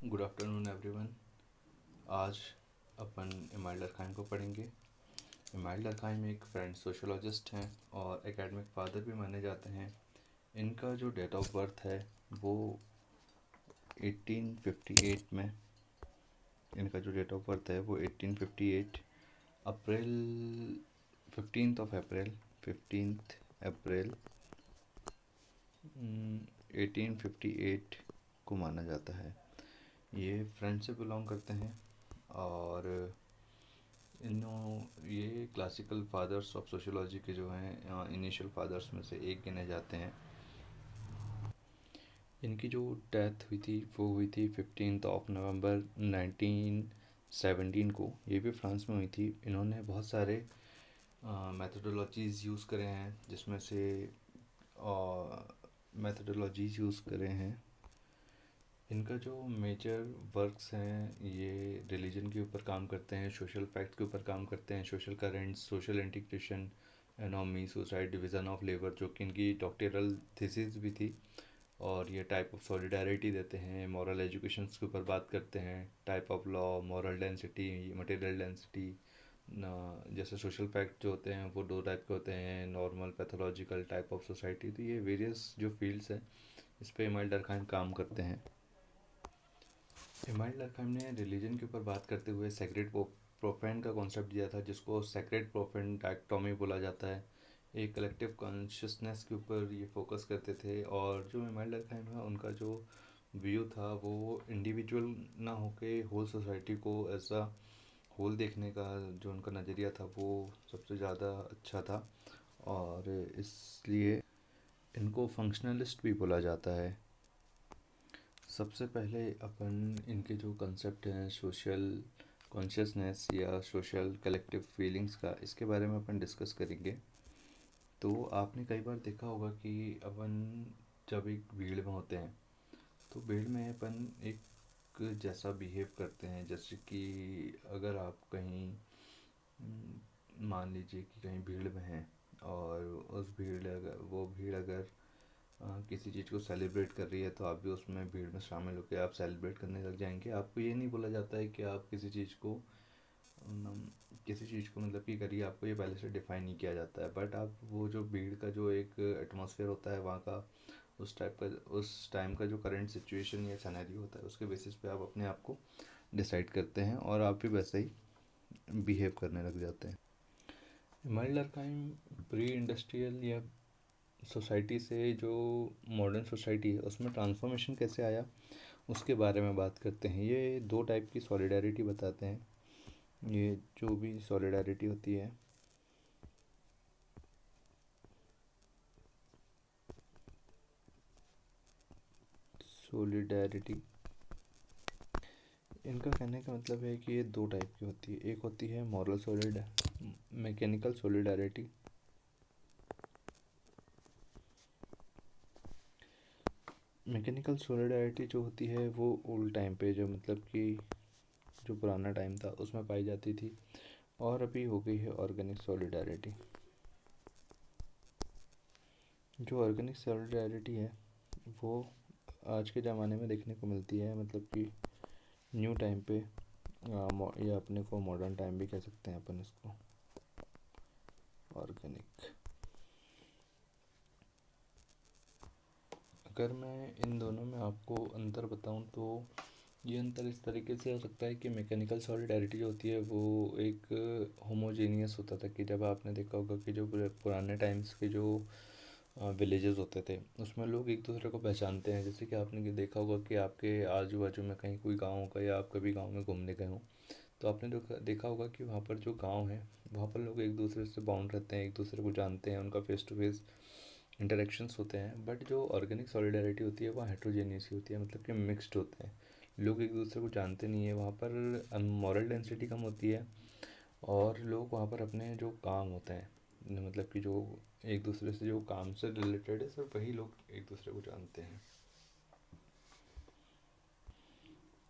Good afternoon everyone. आज अपन email Durkheim को पढ़ेंगे। इमाइल डरखाइम एक फ्रेंच सोशोलॉजिस्ट हैं और एकेडमिक फादर भी माने जाते हैं। इनका जो डेट ऑफ बर्थ है वो 1858 में, इनका जो डेट ऑफ बर्थ है वो 1858 अप्रैल 15th अप्रैल 1858 को माना जाता है। ये फ्रेंच से बिलोंग करते हैं और ये क्लासिकल फादर्स ऑफ सोशियोलॉजी के जो हैं इनिशियल फादर्स में से एक गिने जाते हैं। इनकी जो डेथ हुई थी वो हुई थी 15 नवंबर 1917 को। ये भी फ्रांस में हुई थी। इन्होंने बहुत सारे मेथडोलॉजीज़ यूज़ करे हैं, जिसमें से मेथडोलॉजीज़ यूज़ करे हैं। इनका जो मेजर वर्क्स हैं ये रिलीजन के ऊपर काम करते हैं, सोशल फैक्ट के ऊपर काम करते हैं, social currents, social integration, anomie, society, division of labour, जो कि इनकी डॉक्टरल थीसिस भी थी। और ये टाइप ऑफ सॉलिडारिटी देते हैं, मॉरल एजुकेशन के ऊपर बात करते हैं, type of law, moral density, material density. जैसे सोशल फैक्ट जो होते हैं वो दो टाइप के होते हैं, normal, pathological type of society. तो ये वेरियस जो फील्ड्स हैं इस पर इमाइल डरखाइम काम करते हैं। इमाइल डरखाइम ने रिलीजन के ऊपर बात करते हुए सेक्रेड प्रोफेन का कॉन्सेप्ट दिया था, जिसको सेक्रेड प्रोफेन डायक्टोमी बोला जाता है। एक कलेक्टिव कॉन्शियसनेस के ऊपर ये फोकस करते थे। और जो इमाइल डरखाइम है उनका जो व्यू था वो इंडिविजुअल ना होके होल सोसाइटी को एज अ होल देखने का जो उनका नज़रिया था वो सबसे ज़्यादा अच्छा था। और इसलिए इनको फंक्शनलिस्ट भी बोला जाता है। सबसे पहले अपन इनके जो कंसेप्ट हैं सोशल कॉन्शियसनेस या सोशल कलेक्टिव फीलिंग्स का, इसके बारे में अपन डिस्कस करेंगे। तो आपने कई बार देखा होगा कि अपन जब एक भीड़ में होते हैं तो भीड़ में अपन एक जैसा बिहेव करते हैं। जैसे कि अगर आप कहीं मान लीजिए कि कहीं भीड़ में हैं और वो भीड़ अगर किसी चीज़ को सेलिब्रेट कर रही है तो आप भी उसमें भीड़ में शामिल होकर आप सेलिब्रेट करने लग जाएंगे। आपको ये नहीं बोला जाता है कि आप किसी चीज़ को मतलब कि करिए, आपको ये पहले से डिफाइन नहीं किया जाता है। बट आप वो जो भीड़ का जो एक एटमॉस्फेयर होता है वहाँ का, उस टाइम का जो करंट सिचुएशन या सिनेरियो होता है उसके बेसिस पे आप अपने आप को डिसाइड करते हैं और आप भी वैसे ही बिहेव करने लग जाते हैं। इमाइल डरखाइम प्री इंडस्ट्रियल या सोसाइटी से जो मॉडर्न सोसाइटी है उसमें ट्रांसफॉर्मेशन कैसे आया उसके बारे में बात करते हैं। ये दो टाइप की सॉलिडारिटी बताते हैं। ये जो भी सॉलिडारिटी होती है सॉलिडारिटी, इनका कहने का मतलब है कि ये दो टाइप की होती है। एक होती है moral solid mechanical solidarity. Mechanical solidarity जो होती है वो ओल्ड टाइम पे, जो मतलब कि जो पुराना टाइम था उसमें पाई जाती थी। और अभी हो गई है ऑर्गेनिक सॉलिडारिटी। जो ऑर्गेनिक सॉलिडारिटी है वो आज के ज़माने में देखने को मिलती है, मतलब कि न्यू टाइम पे, या अपने को मॉडर्न टाइम भी कह सकते हैं अपन इसको। ऑर्गेनिक, अगर मैं इन दोनों में आपको अंतर बताऊं तो ये अंतर इस तरीके से हो सकता है कि मैकेनिकल सॉलिडारिटी जो होती है वो एक होमोजेनियस होता था। कि जब आपने देखा होगा कि जो पुराने टाइम्स के जो विलेजेस होते थे उसमें लोग एक दूसरे को पहचानते हैं। जैसे कि आपने देखा होगा कि आपके आजू बाजू में कहीं कोई गाँव होगा या आप कभी गाँव में घूमने गए हो तो आपने देखा होगा कि वहाँ पर जो गांव है वहाँ पर लोग एक दूसरे से बाउंड रहते हैं, एक दूसरे को जानते हैं, उनका फेस टू फेस इंटरेक्शंस होते हैं। बट जो ऑर्गेनिक सॉलिडारिटी होती है वो हेट्रोजेनियस होती है, मतलब कि मिक्स्ड होते हैं। लोग एक दूसरे को जानते नहीं है, वहाँ पर मॉरल डेंसिटी कम होती है और लोग वहाँ पर अपने जो काम होते हैं, मतलब कि जो एक दूसरे से जो काम से रिलेटेड है सिर्फ वही लोग एक दूसरे को जानते हैं।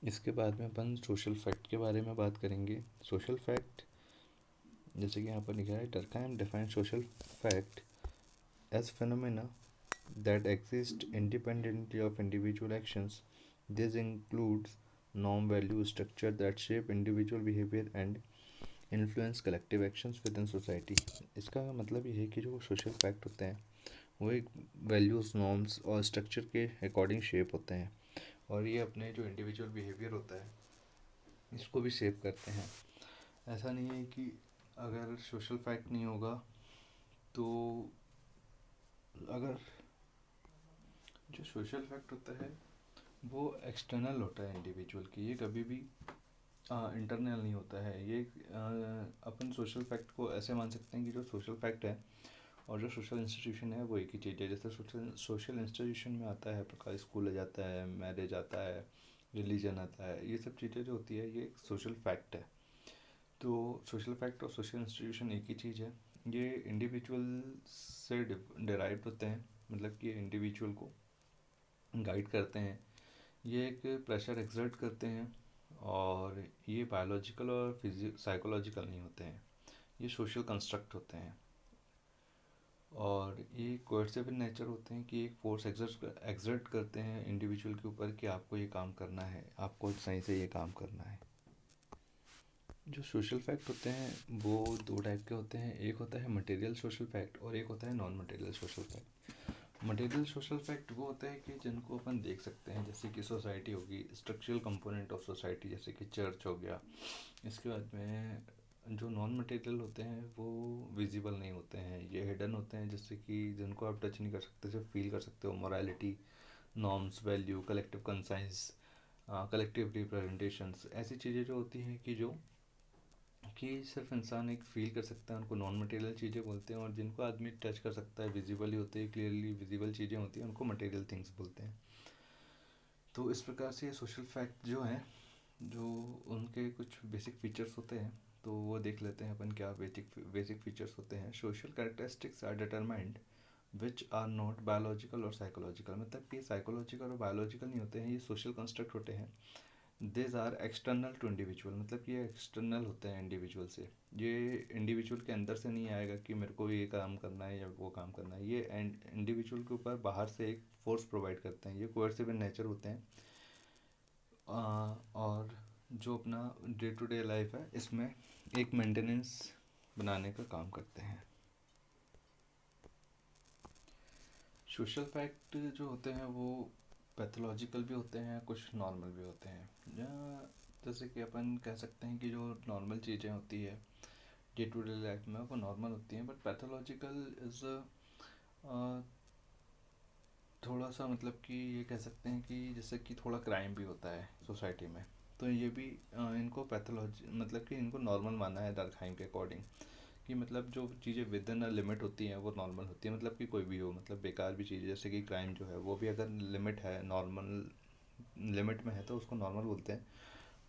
इसके बाद में अपन सोशल फैक्ट के बारे में बात करेंगे। सोशल फैक्ट जैसे कि यहाँ पर लिखा है, Durkheim defines social fact as phenomena that exist independently of individual actions. This includes norm, value, structure that shape individual behavior and influence collective actions within society। इसका मतलब ये है कि जो सोशल फैक्ट होते हैं वो एक वैल्यूज़, नॉर्म्स और स्ट्रक्चर के अकॉर्डिंग शेप होते हैं, और ये अपने जो इंडिविजुअल बिहेवियर होता है इसको भी शेप करते हैं। ऐसा नहीं है कि अगर सोशल फैक्ट नहीं होगा तो, अगर जो सोशल फैक्ट होता है वो एक्सटर्नल होता है इंडिविजुअल की, ये कभी भी इंटरनल नहीं होता है। ये अपन सोशल फैक्ट को ऐसे मान सकते हैं कि जो सोशल फैक्ट है और जो सोशल इंस्टीट्यूशन है वो एक ही चीज़ है। जैसे सोशल इंस्टीट्यूशन में आता है प्रकार, स्कूल आ जाता है, मैरिज आता है, रिलीजन आता है, ये सब चीज़ें जो होती है ये एक सोशल फैक्ट है। तो सोशल फैक्ट और सोशल इंस्टीट्यूशन एक ही चीज़ है। ये इंडिविजुअल से डिराइव होते हैं, मतलब कि इंडिविजुअल को गाइड करते हैं, ये एक प्रेशर एक्सर्ट करते हैं, और ये बायोलॉजिकल और साइकोलॉजिकल नहीं होते हैं, ये सोशल कंस्ट्रक्ट होते हैं। और ये कोएर्सिव इन नेचर होते हैं कि एक फोर्स एक्सर्ट करते हैं इंडिविजुअल के ऊपर कि आपको ये काम करना है, आपको सही से ये काम करना है। जो सोशल फैक्ट होते हैं वो दो टाइप के होते हैं, एक होता है मटेरियल सोशल फैक्ट और एक होता है non material social fact. Material social fact वो होता है कि जिनको अपन देख सकते हैं, जैसे कि सोसाइटी होगी, स्ट्रक्चरल कंपोनेंट ऑफ सोसाइटी, जैसे कि चर्च हो गया। इसके बाद में जो नॉन मटेरियल होते हैं वो विजिबल नहीं होते हैं, ये हिडन होते हैं, जैसे कि जिनको आप टच नहीं कर सकते, सिर्फ फील कर सकते हो। Morality, norms, value, collective conscience, collective representations, ऐसी चीज़ें जो होती हैं कि सिर्फ इंसान एक फील कर सकता है, उनको नॉन मटेरियल चीज़ें बोलते हैं। और जिनको आदमी टच कर सकता है, विजिबली होते हैं, क्लियरली विजिबल चीज़ें होती हैं, उनको मटेरियल थिंग्स बोलते हैं। तो इस प्रकार से ये सोशल फैक्ट जो हैं, जो उनके कुछ बेसिक फीचर्स होते हैं, तो वो देख लेते हैं अपन क्या बेसिक फीचर्स होते हैं। Social characteristics are determined which are not biological और साइकोलॉजिकल, मतलब कि साइकोलॉजिकल और बायोलॉजिकल नहीं होते हैं, ये सोशल कंस्ट्रक्ट होते हैं। This are external to individual, मतलब कि ये एक्सटर्नल होते हैं इंडिविजुअल से, ये इंडिविजुअल के अंदर से नहीं आएगा कि मेरे को ये काम करना है या वो काम करना है। ये इंडिविजुअल के ऊपर बाहर से एक फोर्स प्रोवाइड करते हैं, ये कोएर्सिव इन नेचर होते हैं। और जो अपना डे टू डे लाइफ है इसमें एक मेंटेनेंस बनाने का काम करते हैं। सोशल फैक्ट जो होते हैं वो पैथोलॉजिकल भी होते हैं, कुछ नॉर्मल भी होते हैं। जैसे कि अपन कह सकते हैं कि जो नॉर्मल चीज़ें होती है डे टू डे लाइफ में वो नॉर्मल होती हैं, बट पैथोलॉजिकल इज़ थोड़ा सा, मतलब कि ये कह सकते हैं कि जैसे कि थोड़ा क्राइम भी होता है सोसाइटी में, तो ये भी इनको पैथोलॉजी, मतलब कि इनको नॉर्मल माना है दरखाइम के अकॉर्डिंग, कि मतलब जो चीज़ें विद इन अ लिमिट होती हैं वो नॉर्मल होती है। मतलब कि कोई भी हो, मतलब बेकार भी चीज़ जैसे कि क्राइम जो है वो भी अगर लिमिट है, नॉर्मल लिमिट में है तो उसको नॉर्मल बोलते हैं।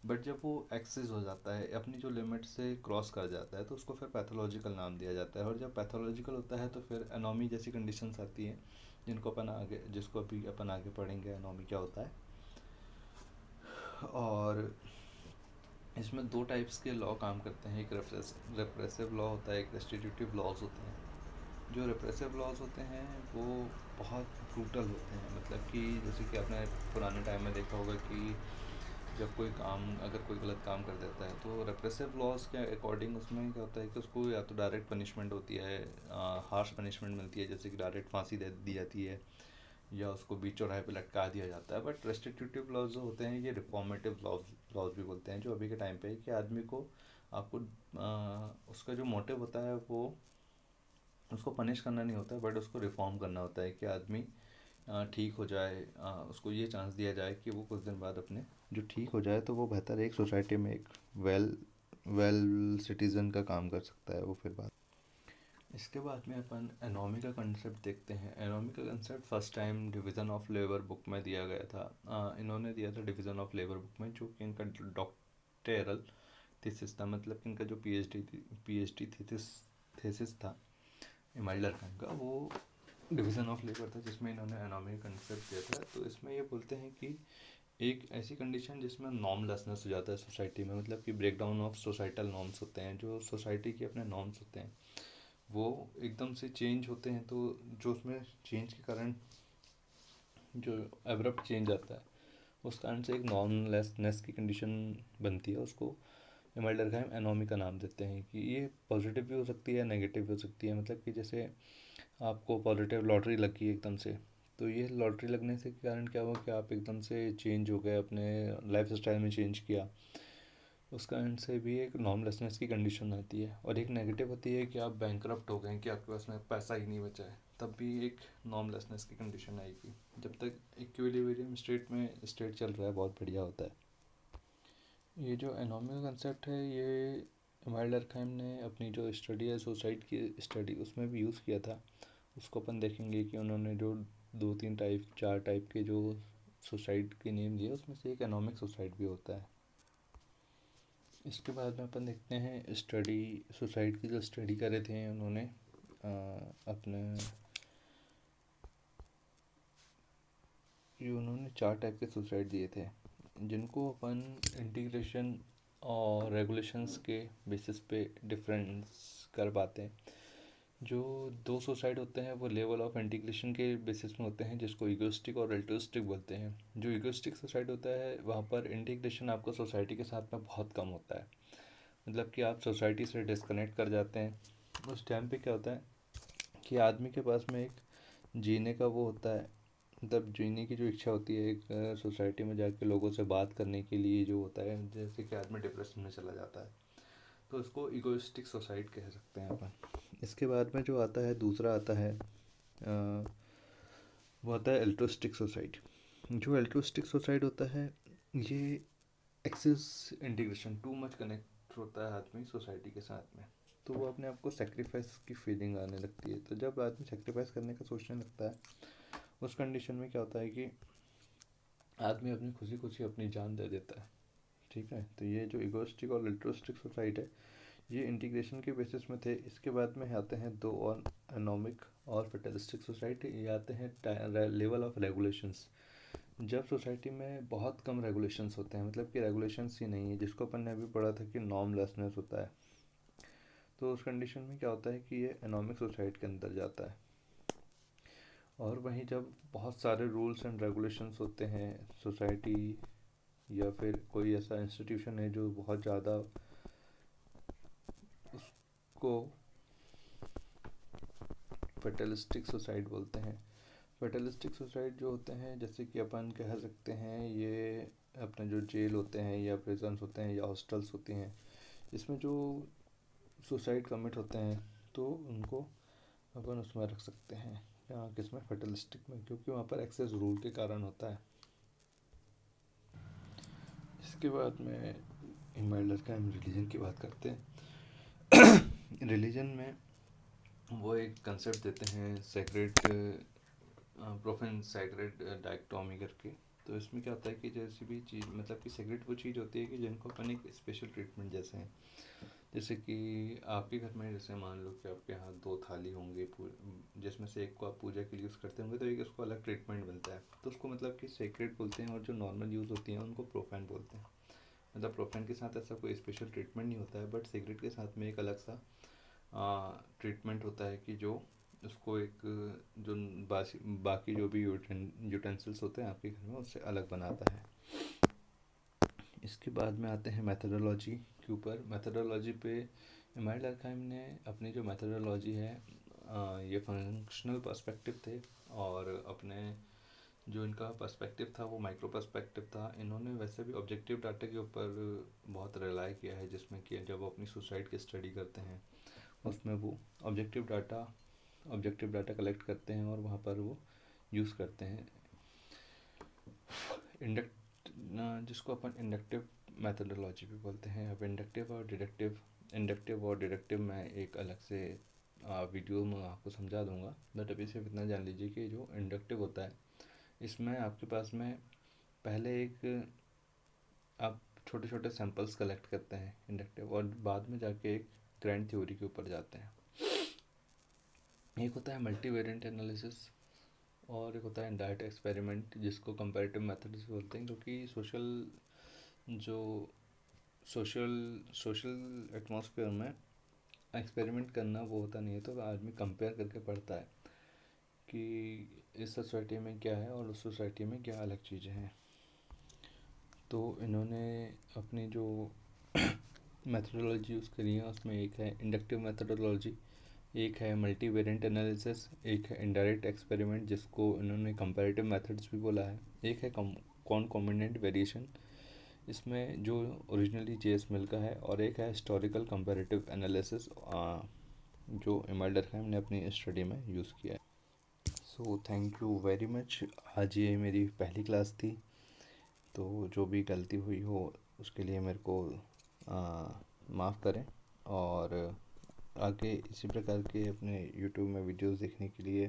बट जब वो एक्सेस हो जाता है, अपनी जो लिमिट से क्रॉस कर जाता है, तो उसको फिर पैथोलॉजिकल नाम दिया जाता है। और जब पैथोलॉजिकल होता है तो फिर एनोमी जैसी कंडीशंस आती हैं, जिसको अभी अपन आगे पढ़ेंगे एनोमी क्या होता है। और इसमें दो टाइप्स के लॉ काम करते हैं, एक रेप्रेसिव लॉ होता है, एक रेस्टिट्यूटिव लॉज होते हैं। जो रिप्रेसिव लॉज होते हैं वो बहुत ब्रूटल होते हैं, मतलब कि जैसे कि आपने पुराने टाइम में देखा होगा कि जब कोई काम, अगर कोई गलत काम कर देता है तो रेप्रेसिव लॉज के अकॉर्डिंग उसमें क्या होता है कि उसको या तो डायरेक्ट पनिशमेंट होती है, हार्श पनिशमेंट मिलती है, जैसे कि डायरेक्ट फांसी दे दी जाती है या उसको बीच चौराहे पे लटका दिया जाता है। बट रेस्टिट्यूटिव लॉज जो होते हैं ये रिफॉर्मेटिव लॉज भी बोलते हैं, जो अभी के टाइम पे है कि आदमी को, आपको उसका जो मोटिव होता है वो उसको पनिश करना नहीं होता, बट उसको रिफॉर्म करना होता है कि आदमी ठीक हो जाए, उसको ये चांस दिया जाए कि वो कुछ दिन बाद अपने जो ठीक हो जाए, तो वो बेहतर एक सोसाइटी में एक वेल वेल सिटीज़न का काम कर सकता है वो फिर बाद। इसके बाद में अपन एनोमी का कंसेप्ट देखते हैं। एनोमी का concept first time division of labour book में दिया गया था। इन्होंने दिया था डिवीज़न ऑफ लेबर बुक में, जो कि इनका डॉक्टरल थीसिस था, मतलब कि इनका जो पीएचडी थीसिस था इमाइलर खान का, वो डिवीज़न ऑफ लेबर था, जिसमें इन्होंने एनोमी कंसेप्ट दिया था। तो इसमें ये बोलते हैं कि एक ऐसी कंडीशन जिसमें नॉर्मलेसनेस हो जाता है सोसाइटी में, मतलब कि break down of societal norms होते हैं, जो सोसाइटी के अपने नॉर्म्स होते हैं वो एकदम से चेंज होते हैं। तो जो उसमें चेंज के कारण जो एब्रप्ट चेंज आता है उस कारण से एक नॉर्मलेसनेस की कंडीशन बनती है। उसको इमेल डरकहाइम एनोमी का नाम देते हैं कि ये पॉजिटिव भी हो सकती है, नेगेटिव भी हो सकती है। मतलब कि जैसे आपको पॉजिटिव लॉटरी लगी एकदम से, तो ये लॉटरी लगने से के कारण क्या हुआ कि आप एकदम से चेंज हो गए, अपने लाइफ स्टाइल में चेंज किया, उस कारण से भी एक नॉर्मलेसनेस की कंडीशन आती है। और एक नेगेटिव होती है कि आप बैंकरप्ट हो गए, कि आपके पास में पैसा ही नहीं बचा है, तब भी एक नॉर्मलेसनेस की कंडीशन आएगी। जब तक इक्विलिब्रियम स्टेट में स्टेट चल रहा है, बहुत बढ़िया होता है। ये जो एनोमियल कंसेप्ट है, ये इमाइल डर्कहाइम ने अपनी जो स्टडी है सुसाइड की स्टडी, उसमें भी यूज़ किया था। उसको अपन देखेंगे कि उन्होंने जो 2 3 टाइप 4 टाइप के जो सुसाइड के नेम दिए, उसमें से एक एनोमिक सुसाइड भी होता है। इसके बाद में अपन देखते हैं स्टडी, सुसाइड की जो स्टडी करे थे उन्होंने अपने ये उन्होंने 4 टाइप के सुसाइड दिए थे, जिनको अपन इंटीग्रेशन और रेगुलेशंस के बेसिस पे डिफरेंस कर पाते हैं। जो 2 सुसाइड होते हैं वो लेवल ऑफ इंटीग्रेशन के बेसिस में होते हैं, जिसको इगोइस्टिक और अल्ट्रुइस्टिक बोलते हैं। जो इगोइस्टिक सुसाइड होता है, वहाँ पर इंटीग्रेशन आपको सोसाइटी के साथ में बहुत कम होता है। मतलब कि आप सोसाइटी से डिस्कनेक्ट कर जाते हैं। उस टाइम पे क्या होता है कि आदमी के पास में एक जीने का वो होता है, मतलब जीने की जो इच्छा होती है, एक सोसाइटी में जाके लोगों से बात करने के लिए जो होता है, जैसे कि आदमी डिप्रेशन में चला जाता है, तो इसको इगोइस्टिक सोसाइड कह सकते हैं अपन। इसके बाद में जो आता है दूसरा आता है वो आता है एल्ट्रोस्टिक सोसाइड। जो एल्ट्रोस्टिक सोसाइड होता है, ये excess integration, too much connect होता है आदमी सोसाइटी के साथ में, तो वो अपने आप को सेक्रीफाइस की फीलिंग आने लगती है। तो जब आदमी सेक्रीफाइस करने का सोचने लगता है, उस कंडीशन में क्या होता है कि आदमी अपनी खुशी खुशी अपनी जान दे देता है। ठीक है, तो ये जो इगोइस्टिक और अल्ट्रुइस्टिक सोसाइटी है, ये इंटीग्रेशन के बेसिस में थे। इसके बाद में आते हैं 2 और, एनोमिक और फेटलिस्टिक सोसाइटी। ये आते हैं लेवल ऑफ रेगुलेशंस। जब सोसाइटी में बहुत कम रेगुलेशंस होते हैं, मतलब कि रेगुलेशंस ही नहीं है, जिसको अपन ने अभी पढ़ा था कि नॉर्मलेसनेस होता है, तो उस कंडीशन में क्या होता है कि ये एनोमिक सोसाइटी के अंदर जाता है। और वहीं जब बहुत सारे रूल्स एंड रेगुलेशंस होते हैं सोसाइटी, या फिर कोई ऐसा इंस्टीट्यूशन है जो बहुत ज़्यादा उसको फेटलिस्टिक सोसाइटी बोलते हैं। फेटलिस्टिक सोसाइटी जो होते हैं, जैसे कि अपन कह सकते हैं, ये अपने जो जेल होते हैं या प्रिजन्स होते हैं या हॉस्टल्स होती हैं, इसमें जो सुसाइड कमिट होते हैं, तो उनको अपन उसमें रख सकते हैं, यहाँ किसमें, फेटलिस्टिक में, क्योंकि वहाँ पर एक्सेस रूल के कारण होता है। इसके बाद में इमाइल का हम रिलीजन की बात करते हैं। रिलीजन में वो एक कंसेप्ट देते हैं सेक्रेट प्रोफेन सैक्रेड डायक्टोमी करके। तो इसमें क्या होता है कि जैसी भी चीज़, मतलब कि सेक्रेट वो चीज़ होती है कि जिनको अपन एक स्पेशल ट्रीटमेंट जैसे हैं, जैसे कि आपके घर में, जैसे मान लो कि आपके यहाँ 2 थाली होंगे, जिसमें से एक को आप पूजा के लिए यूज़ करते होंगे, तो एक उसको अलग ट्रीटमेंट मिलता है, तो उसको मतलब कि सेक्रेट बोलते हैं। और जो नॉर्मल यूज़ होती हैं उनको प्रोफेन बोलते हैं। मतलब प्रोफेन के साथ ऐसा कोई स्पेशल ट्रीटमेंट नहीं होता है, बट सिगरेट के साथ में एक अलग सा ट्रीटमेंट होता है कि जो उसको एक जो बाकी जो भी यूटेंसिल्स होते हैं आपके घर में, उससे अलग बनाता है। इसके बाद में आते हैं मैथडोलॉजी के ऊपर। मैथडोलॉजी पे इमाइल डर्कहाइम ने अपनी जो मैथडोलॉजी है, ये फंक्शनल पर्सपेक्टिव थे, और अपने जो इनका पर्सपेक्टिव था वो माइक्रो पर्सपेक्टिव था। इन्होंने वैसे भी ऑब्जेक्टिव डाटा के ऊपर बहुत रिलाई किया है, जिसमें कि जब वो अपनी सुसाइड की स्टडी करते हैं, उसमें वो ऑब्जेक्टिव डाटा कलेक्ट करते हैं, और वहाँ पर वो यूज़ करते हैं इंडक्ट, जिसको अपन इंडक्टिव मैथडोलॉजी भी बोलते हैं। अब इंडक्टिव और डिडक्टिव मैं एक अलग से वीडियो में आपको समझा दूंगा, बट अभी सिर्फ इतना जान लीजिए कि जो इंडक्टिव होता है, इसमें आपके पास में पहले एक आप छोटे छोटे सैंपल्स कलेक्ट करते हैं इंडक्टिव, और बाद में जाके एक ग्रैंड थ्योरी के ऊपर जाते हैं। एक होता है मल्टीवेरिएंट एनालिसिस, और एक होता है डायरेक्ट एक्सपेरिमेंट, जिसको कंपैरेटिव मेथड्स बोलते हैं। क्योंकि जो सोशल एटमॉस्फेयर में एक्सपेरिमेंट करना वो होता नहीं है, तो आदमी कंपेयर करके पढ़ता है कि इस सोसाइटी में क्या है और उस सोसाइटी में क्या अलग चीज़ें हैं। तो इन्होंने अपनी जो मेथडोलॉजी यूज़ करी है उसमें एक है इंडक्टिव मेथडोलॉजी, एक है मल्टी वेरिएंट एनालिसिस, एक है इनडायरेक्ट एक्सपेरिमेंट जिसको इन्होंने कंपैरेटिव मेथड्स भी बोला है, एक है कॉन्कॉमिनेंट वेरिएशन इसमें जो ओरिजिनली जेएस मिल का है, और एक है हिस्टोरिकल कंपैरेटिव एनालिसिस जो इमाइल डरकheim ने अपनी स्टडी में यूज़ किया है। So thank you very much. आज ये मेरी पहली क्लास थी, तो जो भी गलती हुई हो उसके लिए मेरे को माफ़ करें, और आगे इसी प्रकार के अपने यूट्यूब में वीडियोस देखने के लिए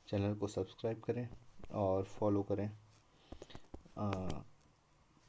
चैनल को सब्सक्राइब करें और फॉलो करें।